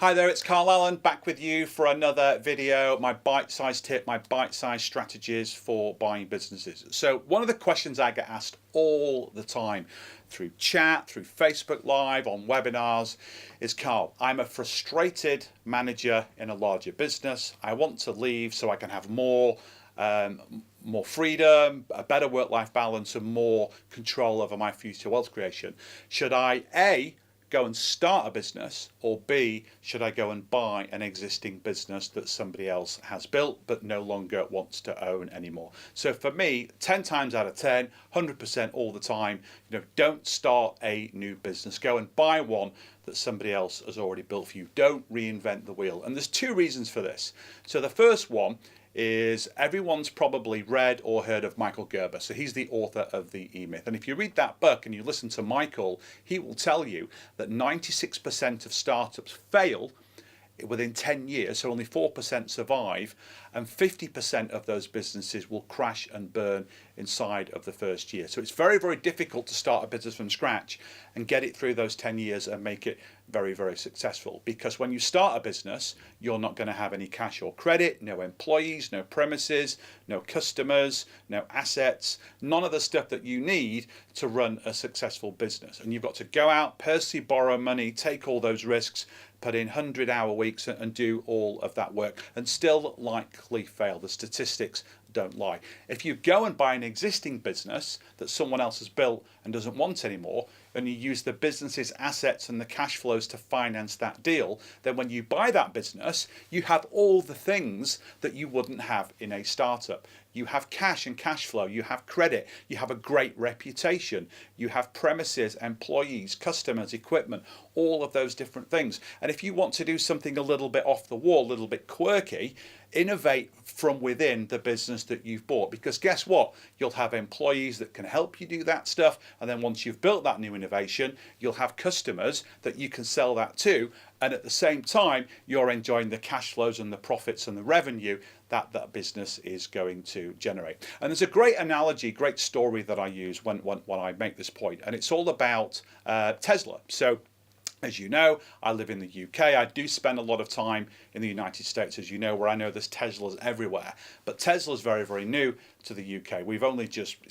Hi there, it's Carl Allen back with you for another video, my bite-sized tip, my bite-sized strategies for buying businesses. So one of the questions I get asked all the time through chat, through Facebook Live, on webinars is, Carl, I'm a frustrated manager in a larger business. I want to leave so I can have more freedom, a better work-life balance and more control over my future wealth creation. Should I A, go and start a business, or B, should I go and buy an existing business that somebody else has built but no longer wants to own anymore? So for me, 10 times out of 10, 100% all the time, don't start a new business. Go and buy one that somebody else has already built for you. Don't reinvent the wheel. And there's two reasons for this. So the first one is everyone's probably read or heard of Michael Gerber. So he's the author of The E-Myth. And if you read that book and you listen to Michael, he will tell you that 96% of startups fail within 10 years, so only 4% survive, and 50% of those businesses will crash and burn inside of the first year. So it's very, very difficult to start a business from scratch and get it through those 10 years and make it very, very successful. Because when you start a business, you're not going to have any cash or credit, no employees, no premises, no customers, no assets, none of the stuff that you need to run a successful business. And you've got to go out, personally borrow money, take all those risks, put in 100-hour weeks and do all of that work and still likely fail. The statistics don't lie. If you go and buy an existing business that someone else has built and doesn't want anymore, and you use the business's assets and the cash flows to finance that deal, then when you buy that business, you have all the things that you wouldn't have in a startup. You have cash and cash flow, you have credit, you have a great reputation, you have premises, employees, customers, equipment, all of those different things. And if you want to do something a little bit off the wall, a little bit quirky, innovate from within the business that you've bought, because guess what? You'll have employees that can help you do that stuff, and then once you've built that new innovation, you'll have customers that you can sell that to, and at the same time you're enjoying the cash flows and the profits and the revenue that that business is going to generate. And there's a great analogy, great story that I use when I make this point, and it's all about Tesla. So as you know, I live in the UK. I do spend a lot of time in the United States, as you know, where I know there's Teslas everywhere. But Tesla's very, very new to the UK. It's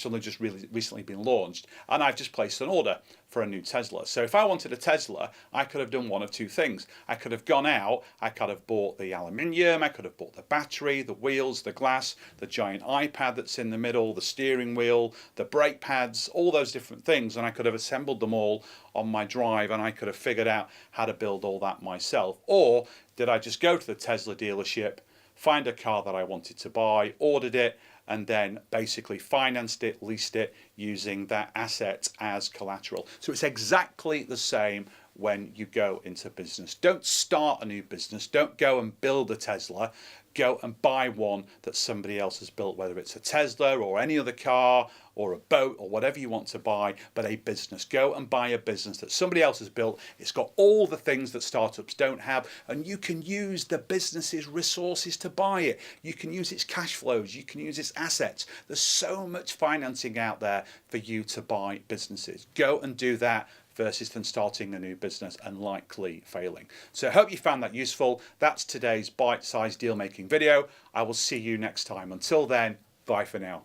only just really recently been launched, and I've just placed an order for a new Tesla. So if I wanted a Tesla, I could have done one of two things. I could have gone out, I could have bought the aluminium, I could have bought the battery, the wheels, the glass, the giant iPad that's in the middle, the steering wheel, the brake pads, all those different things, and I could have assembled them all on my drive, and I could have figured out how to build all that myself. Or did I just go to the Tesla dealership, find a car that I wanted to buy, ordered it, and then basically financed it, leased it, using that asset as collateral? So it's exactly the same when you go into business. Don't start a new business. Don't go and build a Tesla. Go and buy one that somebody else has built, whether it's a Tesla or any other car or a boat or whatever you want to buy, but a business. Go and buy a business that somebody else has built. It's got all the things that startups don't have, and you can use the business's resources to buy it. You can use its cash flows. You can use its assets. There's so much financing out there for you to buy businesses. Go and do that versus than starting a new business and likely failing. So I hope you found that useful. That's today's bite-sized deal-making video. I will see you next time. Until then, bye for now.